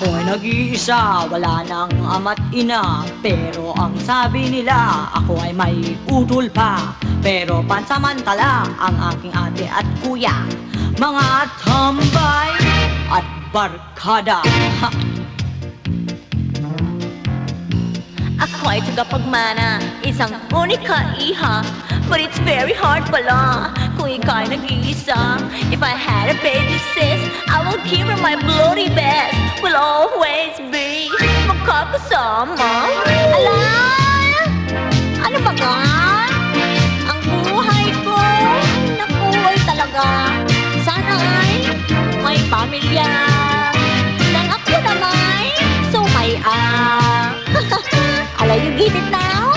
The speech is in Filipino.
Ako'y nag-iisa, wala nang ama't ina. Pero ang sabi nila, ako ay may utol pa. Pero pansamantala, ang aking ate at kuya, mga tambay at barkada. Ha! Ako ay tagapagmana, isang unika iha. But it's very hard pala kung ikaw ay nag-iisa. If I had a baby sis, I will give her my bloody best. Will always be magkakasama. Alay! Ano ba ka? Ang buhay ko, naku ay talaga. Sana ay may pamilya. Nang ako naman, sumaya. Alay, you get it now?